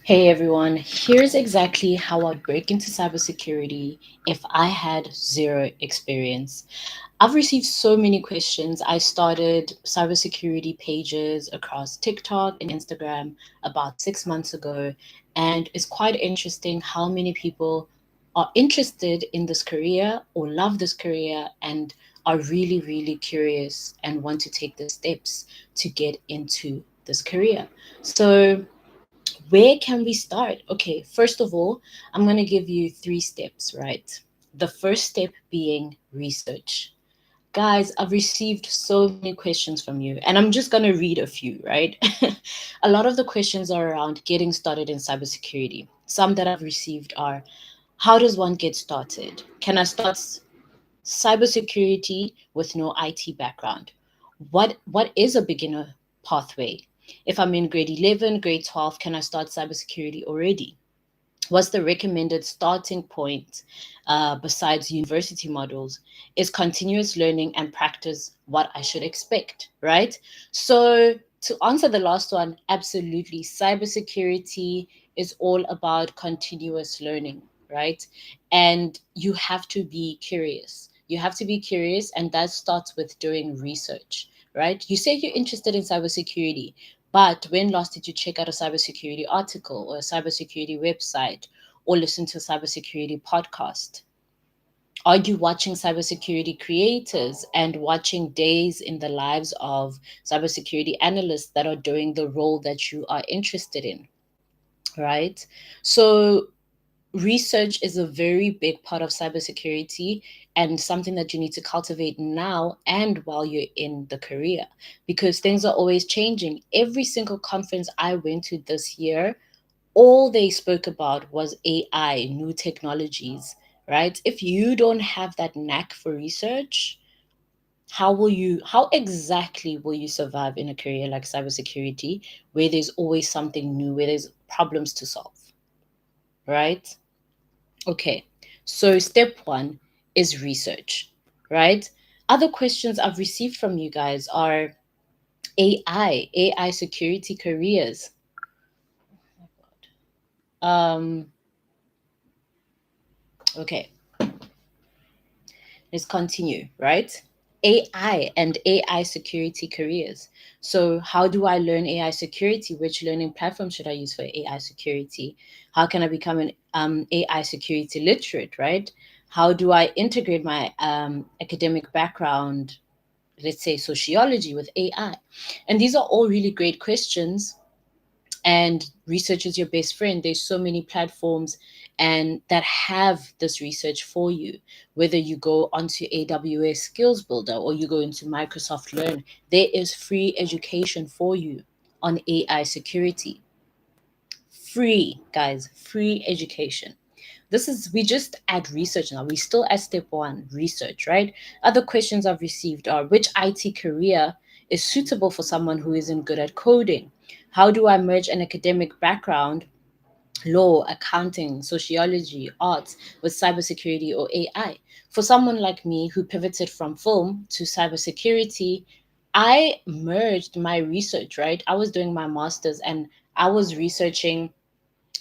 Hey everyone, here's exactly how I'd break into cybersecurity if I had zero experience. I've received so many questions. I started cybersecurity pages across TikTok and Instagram about 6 months ago, and it's quite interesting how many people are interested in this career or love this career and are really, really curious and want to take the steps to get into this career. So, where can we start? Okay, first of all, I'm going to give you three steps, right? The first step being research. Guys, I've received so many questions from you, and I'm just going to read a few, right? A lot of the questions are around getting started in cybersecurity. Some that I've received are: how does one get started? Can I start cybersecurity with no IT background? What is a beginner pathway? If I'm in grade 11, grade 12, can I start cybersecurity already? What's the recommended starting point besides university models? Is continuous learning and practice what I should expect, right? So, to answer the last one, absolutely. Cybersecurity is all about continuous learning, right? And you have to be curious. You have to be curious, and that starts with doing research, right? You say you're interested in cybersecurity, but when last did you check out a cybersecurity article or a cybersecurity website or listen to a cybersecurity podcast? Are you watching cybersecurity creators and watching days in the lives of cybersecurity analysts that are doing the role that you are interested in? Right? So, research is a very big part of cybersecurity and something that you need to cultivate now and while you're in the career, because things are always changing. Every single conference I went to this year, all they spoke about was AI, new technologies, right? If you don't have that knack for research, how exactly will you survive in a career like cybersecurity where there's always something new, where there's problems to solve, right? Okay, so step one is research, right? Other questions I've received from you guys are AI security careers. Um, okay, let's continue, right? AI and AI security careers. So, how do I learn AI security? Which learning platform should I use for AI security? How can I become an AI security literate, right? How do I integrate my academic background, let's say sociology, with AI? And these are all really great questions, and research is your best friend. There's so many platforms and that have this research for you. Whether you go onto AWS Skills Builder or you go into Microsoft Learn, there is free education for you on AI security. Free, guys, free education. This is, we just add research now. We still at step one, research, right? Other questions I've received are: which IT career is suitable for someone who isn't good at coding? How do I merge an academic background, law, accounting, sociology, arts, with cybersecurity or AI? For someone like me who pivoted from film to cybersecurity, I merged my research, right? I was doing my master's and I was researching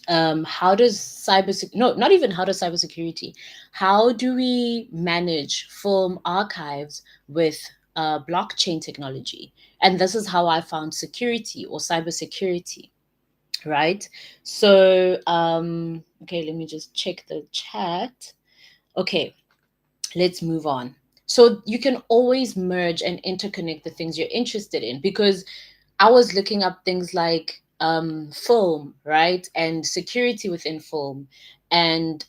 how does no, not even how does cybersecurity, how do we manage film archives with blockchain technology? And this is how I found security or cybersecurity, right? So okay, let me just check the chat. Okay, let's move on. So you can always merge and interconnect the things you're interested in, because I was looking up things like film, right? And security within film and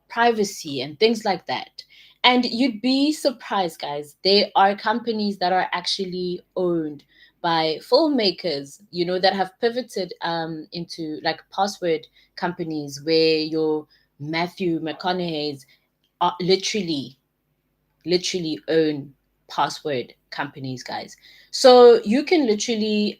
privacy and things like that. And you'd be surprised, guys. There are companies that are actually owned by filmmakers, that have pivoted into like password companies where your Matthew McConaughey's are literally own password companies, guys. So you can literally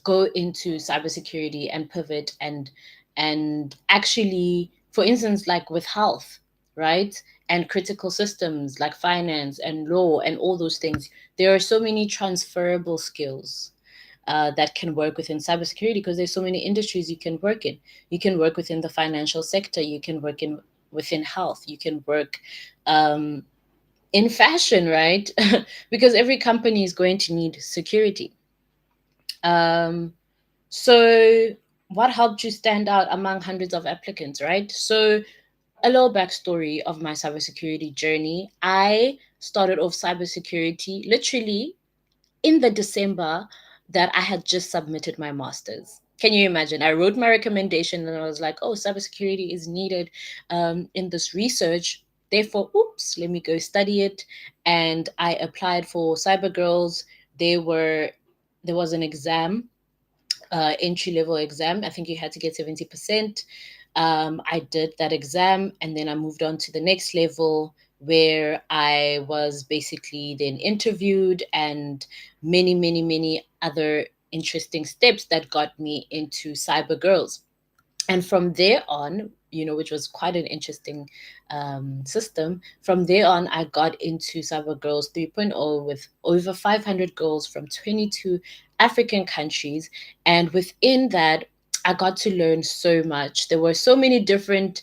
go into cybersecurity and pivot and actually, for instance, like with health, right? And critical systems like finance and law and all those things, there are so many transferable skills. that can work within cybersecurity, because there's so many industries you can work in. You can work within the financial sector. You can work in within health. You can work um, in fashion, right? Because every company is going to need security. Um, so, what helped you stand out among hundreds of applicants, right? So, a little backstory of my cybersecurity journey. I started off cybersecurity literally in the December that I had just submitted my master's. Can you imagine? I wrote my recommendation and I was like, oh, cybersecurity is needed in this research. Therefore, oops, let me go study it. And I applied for Cyber Girls. There was an exam, entry level exam. I think you had to get 70%. I did that exam and then I moved on to the next level, where I was basically then interviewed and many other interesting steps that got me into Cyber Girls. And from there on, which was quite an interesting system. From there on, I got into Cyber Girls 3.0 with over 500 girls from 22 African countries. And within that, I got to learn so much. There were so many different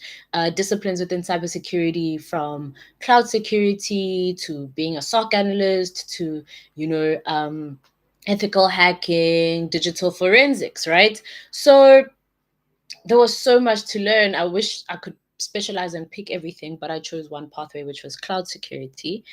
disciplines within cybersecurity, from cloud security to being a SOC analyst to, ethical hacking, digital forensics, right? So there was so much to learn. I wish I could specialize and pick everything, but I chose one pathway, which was cloud security.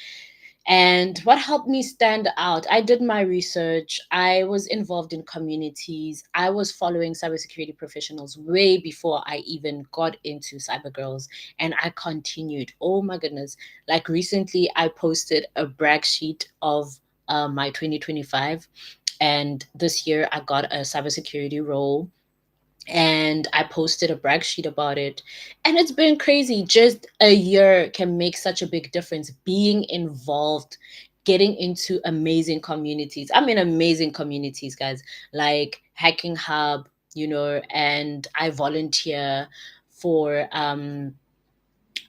And what helped me stand out? I did my research. I was involved in communities. I was following cybersecurity professionals way before I even got into Cyber Girls. And I continued. Oh my goodness. Like recently, I posted a brag sheet of my 2025. And this year, I got a cybersecurity role and I posted a brag sheet about it. And it's been crazy. Just a year can make such a big difference. Being involved, getting into amazing communities. I'm in amazing communities, guys, like Hacking Hub, and I volunteer for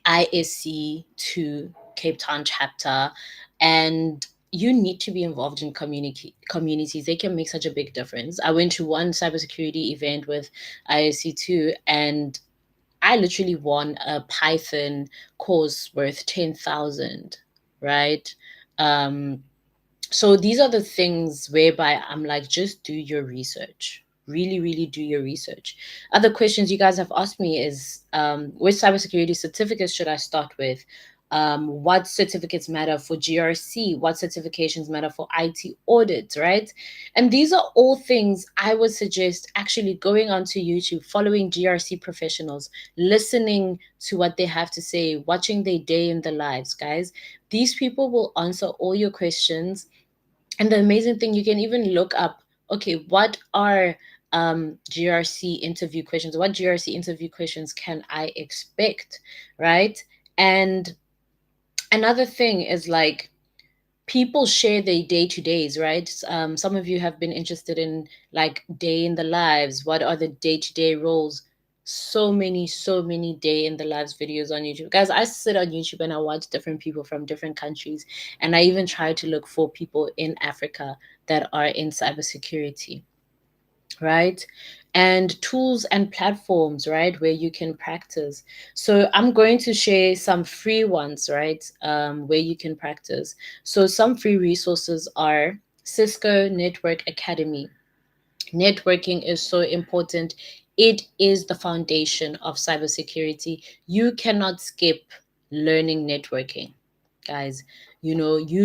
ISC to Cape Town chapter. And you need to be involved in communities. They can make such a big difference. I went to one cybersecurity event with ISC too, and I literally won a Python course worth 10,000, right? Um, so these are the things whereby I'm like, just do your research. Really do your research. Other questions you guys have asked me is, which cybersecurity certificates should I start with? What certificates matter for GRC? What certifications matter for IT audits, right? And these are all things I would suggest actually going onto YouTube, following GRC professionals, listening to what they have to say, watching their day in the lives, guys. These people will answer all your questions. And the amazing thing, you can even look up, okay, what are GRC interview questions? What GRC interview questions can I expect, right? And another thing is like, people share their day to days, right? Some of you have been interested in like day in the lives. What are the day to day roles? So many day in the lives videos on YouTube. Guys, I sit on YouTube and I watch different people from different countries. And I even try to look for people in Africa that are in cybersecurity, right? And tools and platforms, right, where you can practice. So I'm going to share some free ones, right, where you can practice. So some free resources are Cisco Network Academy. Networking is so important. It is the foundation of cybersecurity. You cannot skip learning networking, guys. You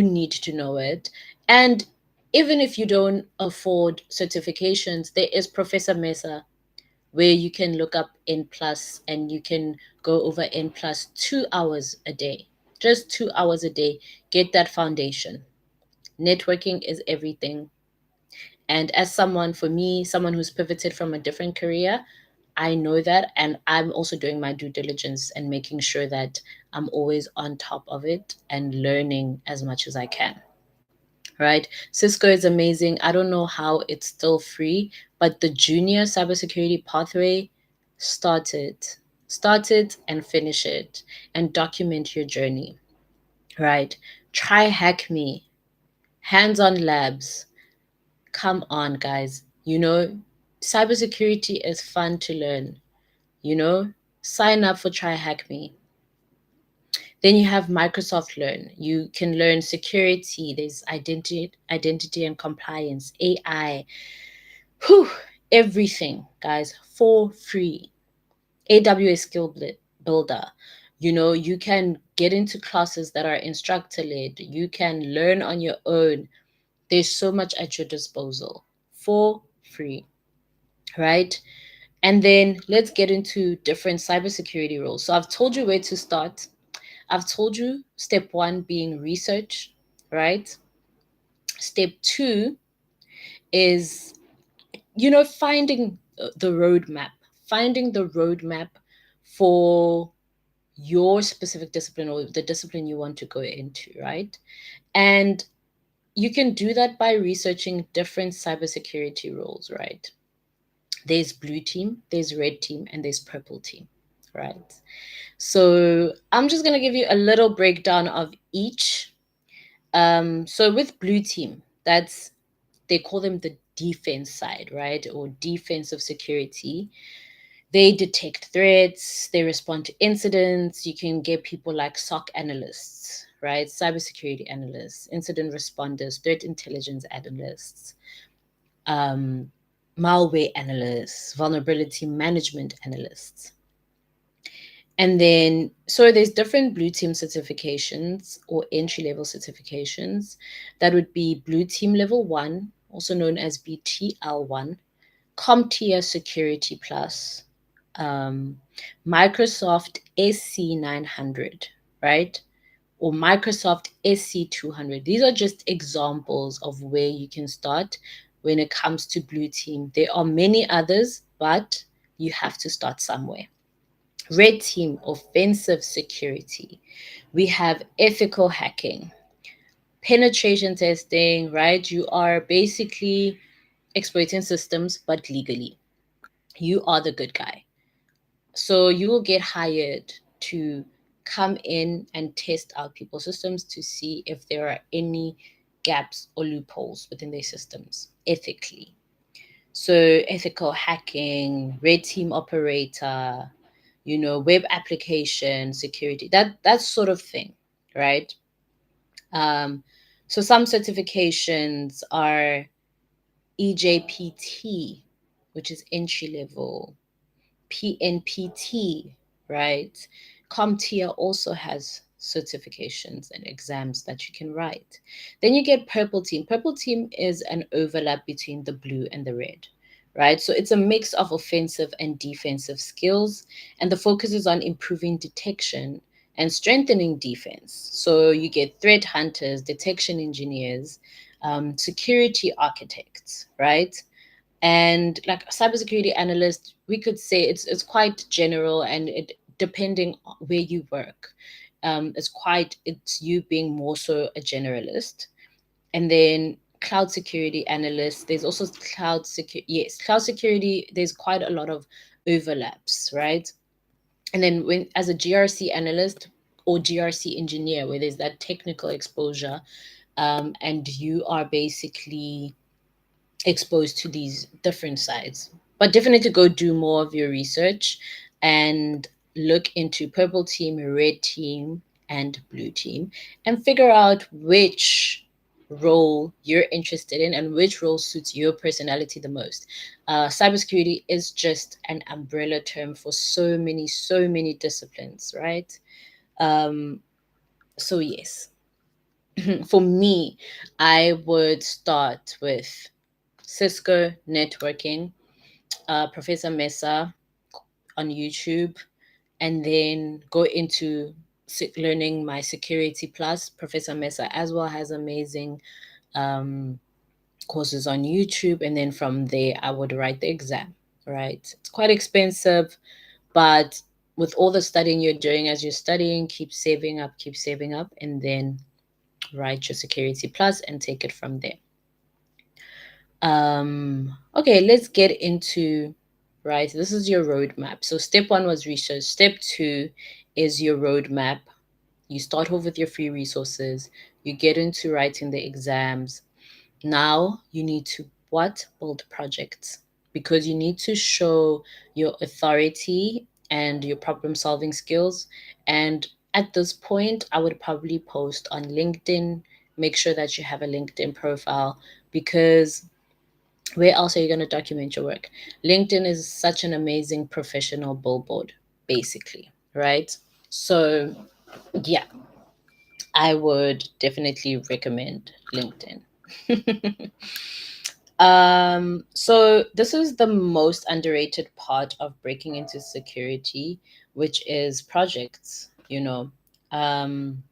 need to know it. And even if you don't afford certifications, there is Professor Mesa, where you can look up N plus and you can go over N plus 2 hours a day. Just 2 hours a day. Get that foundation. Networking is everything. And as someone, for me, someone who's pivoted from a different career, I know that. And I'm also doing my due diligence and making sure that I'm always on top of it and learning as much as I can. Right? Cisco is amazing. I don't know how it's still free, but the junior cybersecurity pathway, start it. Start it and finish it and document your journey. Right? Try Hack Me, hands on labs, Come on, guys. Cybersecurity is fun to learn. Sign up for Try Hack Me. Then you have Microsoft Learn. You can learn security. There's identity and compliance, AI, whew, everything, guys, for free. AWS Builder. You can get into classes that are instructor led. You can learn on your own. There's so much at your disposal for free, right? And then let's get into different cybersecurity roles. So I've told you where to start. I've told you step one being research, right? Step two is, finding the roadmap for your specific discipline or the discipline you want to go into, right? And you can do that by researching different cybersecurity roles, right? There's blue team, there's red team, and there's purple team, right? So I'm just going to give you a little breakdown of each. So with blue team, they call them the defense side, right? Or defensive security. They detect threats, they respond to incidents. You can get people like SOC analysts, right? Cybersecurity analysts, incident responders, threat intelligence analysts, um, malware analysts, vulnerability management analysts. And then, so there's different blue team certifications or entry level certifications. That would be blue team level 1, also known as BTL1, CompTIA Security Plus, Microsoft SC900, right? Or Microsoft SC200. These are just examples of where you can start when it comes to blue team. There are many others, but you have to start somewhere. Red team, offensive security. We have ethical hacking, penetration testing, right? You are basically exploiting systems, but legally. You are the good guy. So you will get hired to come in and test out people's systems to see if there are any gaps or loopholes within their systems ethically. So ethical hacking, red team operator, web application security, that sort of thing, right? Um, so some certifications are EJPT, which is entry level, PNPT, right? CompTIA also has certifications and exams that you can write. Then you get purple team. Purple team is an overlap between the blue and the red, right? So it's a mix of offensive and defensive skills, and the focus is on improving detection and strengthening defense. So you get threat hunters, detection engineers, security architects, right? And like cybersecurity analyst, we could say it's quite general, and it depending on where you work, it's you being more so a generalist. And then cloud security analyst, there's also cloud security, there's quite a lot of overlaps, right? And then when as a GRC analyst or GRC engineer, where there's that technical exposure, and you are basically exposed to these different sides. But definitely go do more of your research and look into purple team, red team, and blue team, and figure out which role you're interested in and which role suits your personality the most. Cybersecurity is just an umbrella term for so many disciplines, right? So yes, for me, I would start with Cisco networking, Professor Mesa on YouTube, and then go into learning my security plus. Professor Mesa as well has amazing um, courses on YouTube, and then from there I would write the exam. Right, it's quite expensive, but with all the studying you're doing as you're studying, keep saving up, and then write your security plus and take it from there. Okay, let's get into, right, this is your roadmap. So step one was research. Step two is your roadmap. You start off with your free resources, you get into writing the exams. Now you need to what? Build projects, because you need to show your authority and your problem solving skills. And at this point, I would probably post on LinkedIn. Make sure that you have a LinkedIn profile, because where else are you going to document your work? LinkedIn is such an amazing professional billboard, basically, right? So, yeah, I would definitely recommend LinkedIn. So this is the most underrated part of breaking into security, which is projects, you know. Um,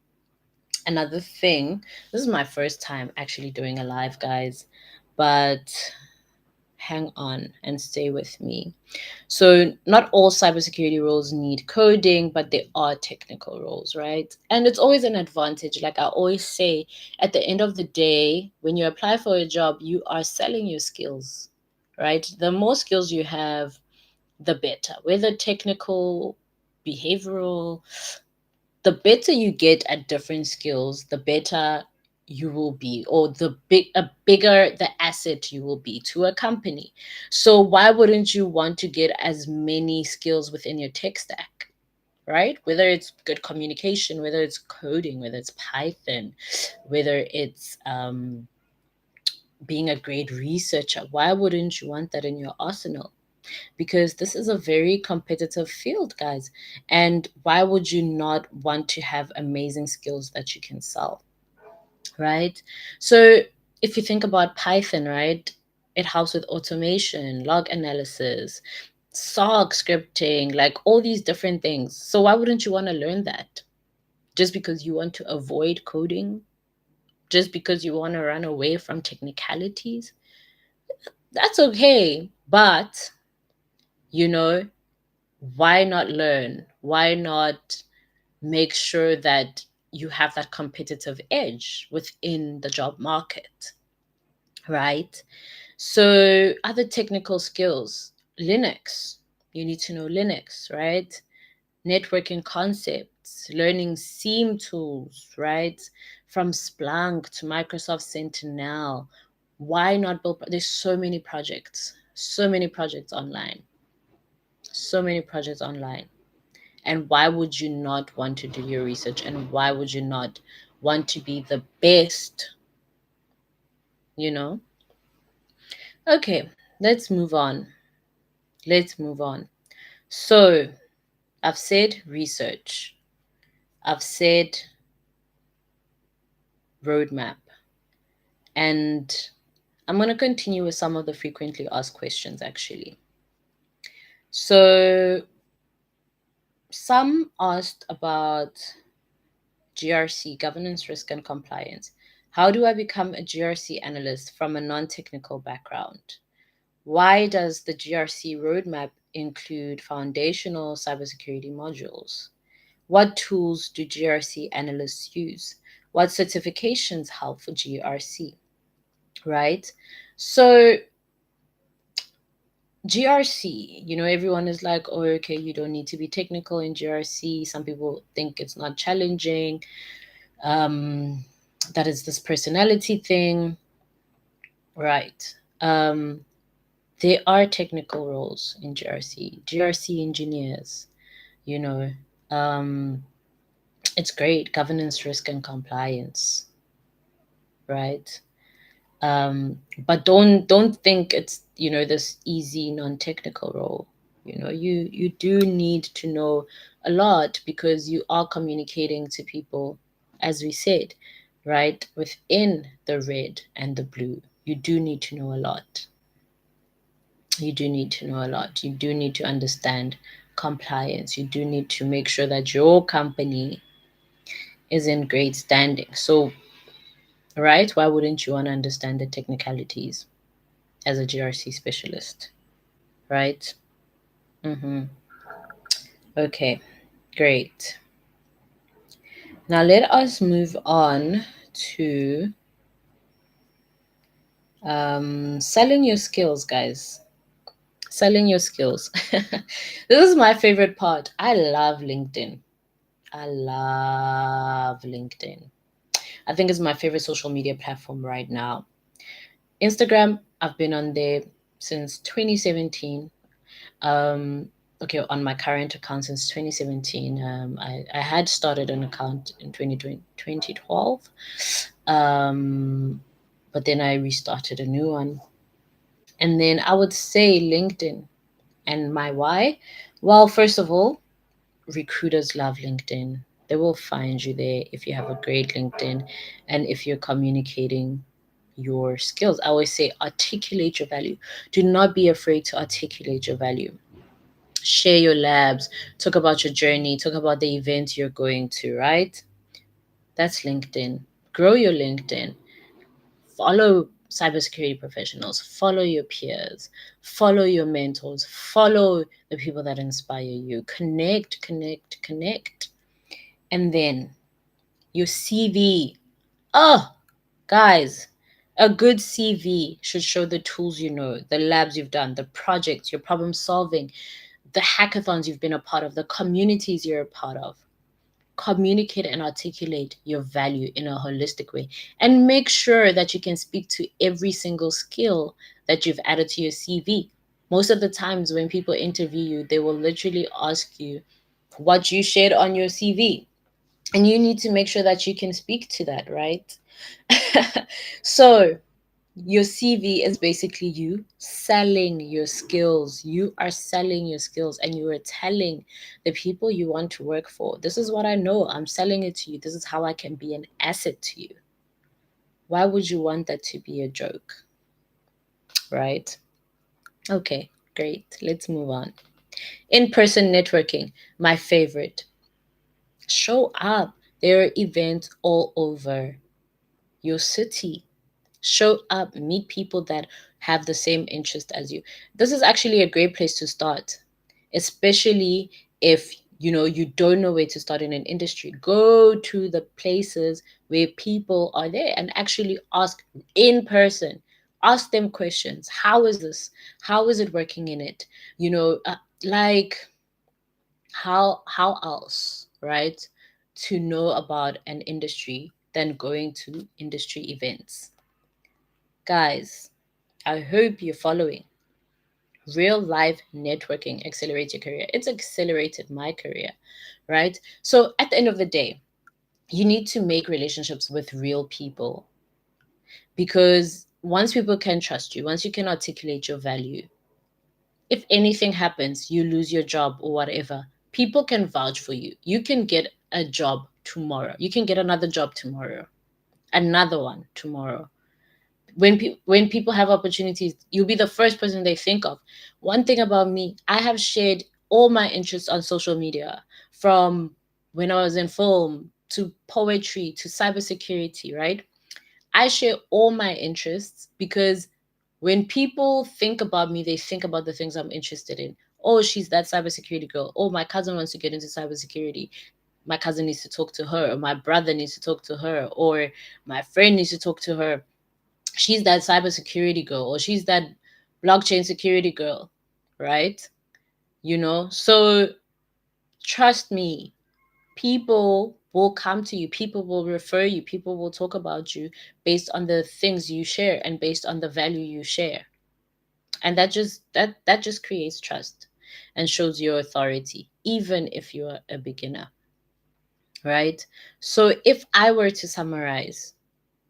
Another thing, this is my first time actually doing a live, guys, but hang on and stay with me. So, not all cybersecurity roles need coding, but they are technical roles, right? And it's always an advantage. Like I always say, at the end of the day, when you apply for a job, you are selling your skills, right? The more skills you have, the better, whether technical, behavioral, the better you get at different skills, the better you will be, or a bigger the asset you will be to a company. So why wouldn't you want to get as many skills within your tech stack, right? Whether it's good communication, whether it's coding, whether it's Python, whether it's being a great researcher, why wouldn't you want that in your arsenal? Because this is a very competitive field, guys. And why would you not want to have amazing skills that you can sell, right? So if you think about Python, right, it helps with automation, log analysis, SOC scripting, like all these different things. So why wouldn't you want to learn that? Just because you want to avoid coding? Just because you want to run away from technicalities? That's okay. But, you know, why not learn? Why not make sure that you have that competitive edge within the job market, right? So, other technical skills, Linux, you need to know Linux, right? Networking concepts, learning SIEM tools, right? From Splunk to Microsoft Sentinel. Why not build? There's so many projects online, so many projects online. And why would you not want to do your research? And why would you not want to be the best? You know? Okay, let's move on. Let's move on. So, I've said research, I've said roadmap, and I'm going to continue with some of the frequently asked questions actually. So, some asked about GRC, governance, risk, and compliance. How do I become a GRC analyst from a non technical background? Why does the GRC roadmap include foundational cybersecurity modules? What tools do GRC analysts use? What certifications help for GRC? Right? So, GRC, everyone is like, oh, okay, you don't need to be technical in GRC. Some people think it's not challenging. Um, that is this personality thing. Right. There are technical roles in GRC engineers, you know. Um, it's great, governance, risk, and compliance, right? But don't think it's, this easy non-technical role. You do need to know a lot, because you are communicating to people, as we said, right? Within the red and the blue, you do need to know a lot. You do need to know a lot. You do need to understand compliance. You do need to make sure that your company is in great standing. So, right, why wouldn't you want to understand the technicalities as a GRC specialist, right? Mm-hmm. Okay, great. Now let us move on to selling your skills, guys. Selling your skills. This is my favorite part. I love LinkedIn. I love LinkedIn. I think it's my favorite social media platform right now. Instagram, I've been on there since 2017. Um, okay, on my current account since 2017. I had started an account in 2012, um, but then I restarted a new one. And then I would say LinkedIn. And my why? Well, first of all, recruiters love LinkedIn. They will find you there if you have a great LinkedIn and if you're communicating your skills. I always say articulate your value. Do not be afraid to articulate your value. Share your labs, talk about your journey, talk about the events you're going to, right? That's LinkedIn. Grow your LinkedIn. Follow cybersecurity professionals, follow your peers, follow your mentors, follow the people that inspire you. Connect, connect, connect. And then your CV. Oh, guys, a good CV should show the tools you know, the labs you've done, the projects, your problem solving, the hackathons you've been a part of, the communities you're a part of. Communicate and articulate your value in a holistic way, and make sure that you can speak to every single skill that you've added to your CV. Most of the times when people interview you, they will literally ask you what you shared on your CV, and you need to make sure that you can speak to that, right? So your CV is basically you selling your skills. You are selling your skills and you are telling the people you want to work for, this is what I know. I'm selling it to you. This is how I can be an asset to you. Why would you want that to be a joke? Right? Okay, great. Let's move on. In person networking, my favorite. Show up. There are events all over your city. Show up, meet people that have the same interest as you. This is actually a great place to start, especially if you don't know where to start in an industry. Go to the places where people are there and actually ask in person. Ask them questions. How is this? How is it working in it? Like, how else, right? To know about an industry than going to industry events. Guys, I hope you're following. Real life networking accelerates your career. It's accelerated my career, right? So at the end of the day, you need to make relationships with real people, because once people can trust you, once you can articulate your value, if anything happens, you lose your job or whatever, people can vouch for you. You can get a job tomorrow. You can get another job tomorrow, another one tomorrow. When people have opportunities, you'll be the first person they think of. One thing about me, I have shared all my interests on social media, from when I was in film to poetry to cybersecurity, right? I share all my interests because when people think about me, they think about the things I'm interested in. Oh, she's that cybersecurity girl. Oh, my cousin wants to get into cybersecurity. My cousin needs to talk to her, or my brother needs to talk to her, or my friend needs to talk to her. She's that cybersecurity girl, or she's that blockchain security girl, right? So trust me, people will come to you, people will refer you, people will talk about you based on the things you share and based on the value you share. And that just creates trust and shows your authority, even if you're a beginner, right? So if I were to summarize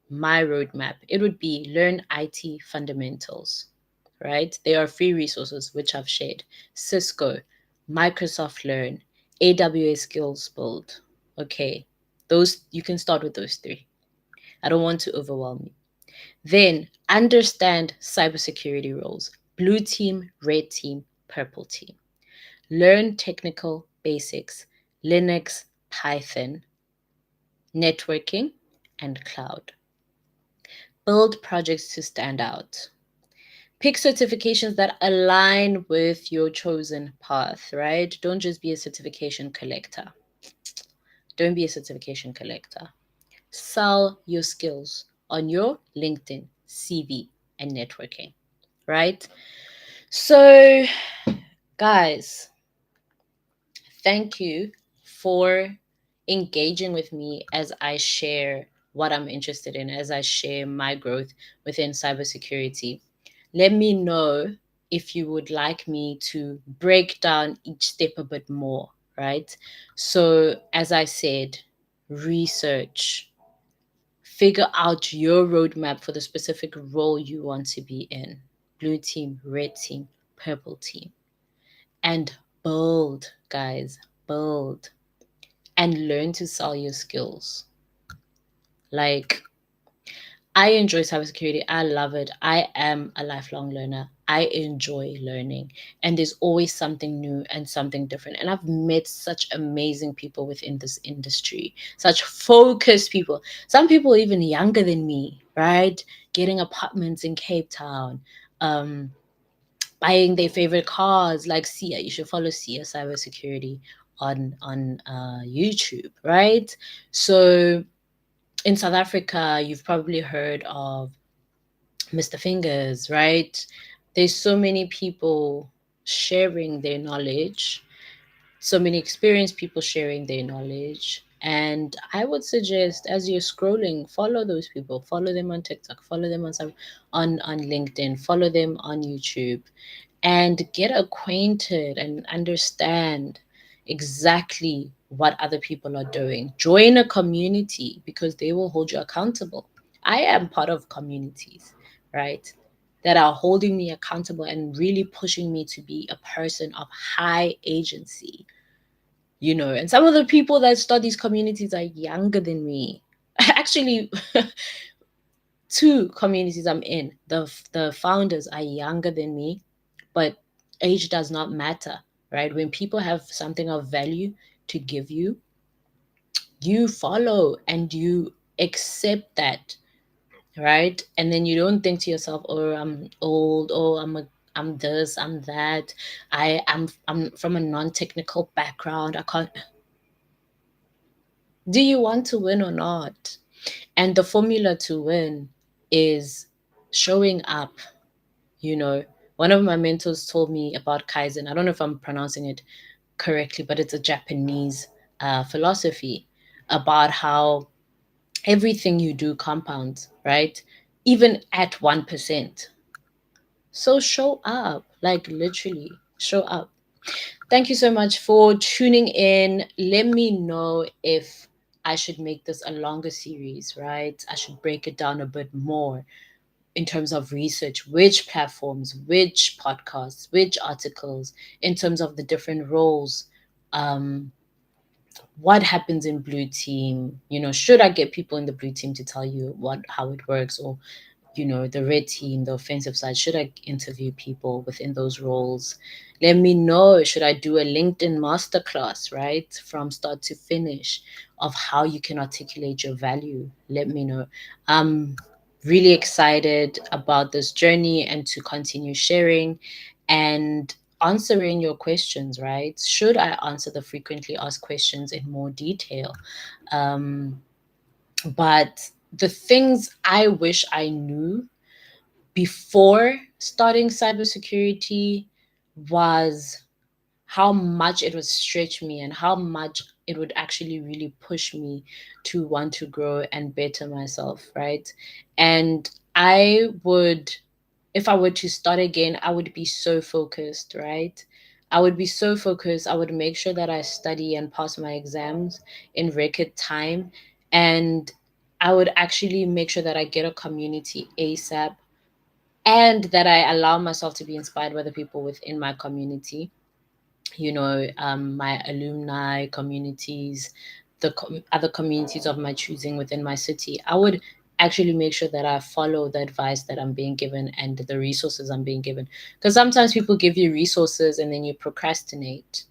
my roadmap, it would be learn IT fundamentals, right? There are free resources which I've shared: Cisco, Microsoft Learn, AWS Skills Build. Okay, those you can start with those three. I don't want to overwhelm you. Then understand cybersecurity roles: blue team, red team, purple team. Learn technical basics: Linux, Python, networking, and cloud. Build projects to stand out. Pick certifications that align with your chosen path, right? Don't just be a certification collector. Don't be a certification collector. Sell your skills on your LinkedIn, CV, and networking, right? So, guys, thank you for engaging with me as I share what I'm interested in as I share my growth within cybersecurity. Let me know if you would like me to break down each step a bit more, right? So, as I said, research, figure out your roadmap for the specific role you want to be in: blue team, red team, purple team, and build, guys, build and learn to sell your skills. Like, I enjoy cybersecurity. I love it. I am a lifelong learner. I enjoy learning, and there's always something new and something different. And I've met such amazing people within this industry, such focused people. Some people even younger than me, right? Getting apartments in Cape Town, um, buying their favorite cars, like Sia. You should follow Sia Cybersecurity on YouTube, right? So in South Africa, you've probably heard of Mr. Fingers, right? There's so many people sharing their knowledge, so many experienced people sharing their knowledge. And I would suggest, as you're scrolling, follow those people. Follow them on TikTok. Follow them on LinkedIn. Follow them on YouTube, and get acquainted and understand exactly what other people are doing. Join a community because they will hold you accountable. I am part of communities, right, that are holding me accountable and really pushing me to be a person of high agency, and some of the people that start these communities are younger than me. Actually, two communities I'm in, the founders are younger than me, but age does not matter, right? When people have something of value to give you, you follow and you accept that, right? And then you don't think to yourself, "Oh, I'm old. Oh, I'm this, I'm that. I'm from a non-technical background. I can't." Do you want to win or not? And the formula to win is showing up. You know, one of my mentors told me about Kaizen. I don't know if I'm pronouncing it correctly, but it's a Japanese philosophy about how everything you do compounds, right? Even at 1%. So show up, like literally show up. Thank you so much for tuning in. Let me know if I should make this a longer series, right? I should break it down a bit more in terms of research, which platforms, which podcasts, which articles, in terms of the different roles. Um, what happens in blue team? Should I get people in the blue team to tell you how it works, or the red team, the offensive side? Should I interview people within those roles? Let me know. Should I do a LinkedIn masterclass, right, from start to finish, of how you can articulate your value? Let me know. I'm really excited about this journey and to continue sharing and answering your questions, right? Should I answer the frequently asked questions in more detail? Um, but the things I wish I knew before starting cybersecurity was how much it would stretch me and how much it would actually really push me to want to grow and better myself, right? And I would, if I were to start again, I would be so focused, right? I would be so focused. I would make sure that I study and pass my exams in record time. And I would actually make sure that I get a community ASAP, and that I allow myself to be inspired by the people within my community, my alumni communities, the other communities of my choosing within my city. I would actually make sure that I follow the advice that I'm being given and the resources I'm being given. Because sometimes people give you resources and then you procrastinate,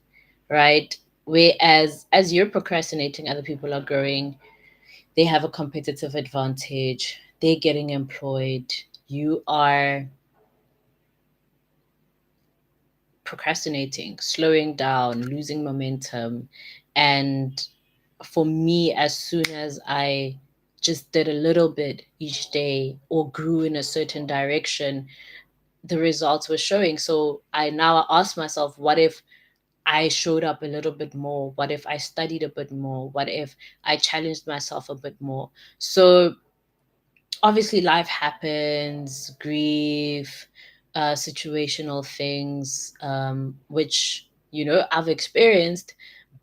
right? Whereas as you're procrastinating, other people are growing. They have a competitive advantage. They're getting employed. You are procrastinating, slowing down, losing momentum. And for me, as soon as I just did a little bit each day or grew in a certain direction, the results were showing. So I now ask myself, what if I showed up a little bit more? What if I studied a bit more? What if I challenged myself a bit more? So obviously life happens, grief, situational things, which, I've experienced,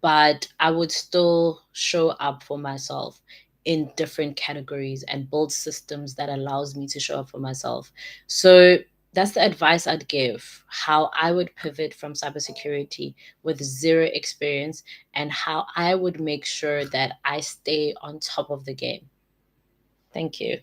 but I would still show up for myself in different categories and build systems that allows me to show up for myself. So that's the advice I'd give, how I would pivot from cybersecurity with zero experience, and how I would make sure that I stay on top of the game. Thank you.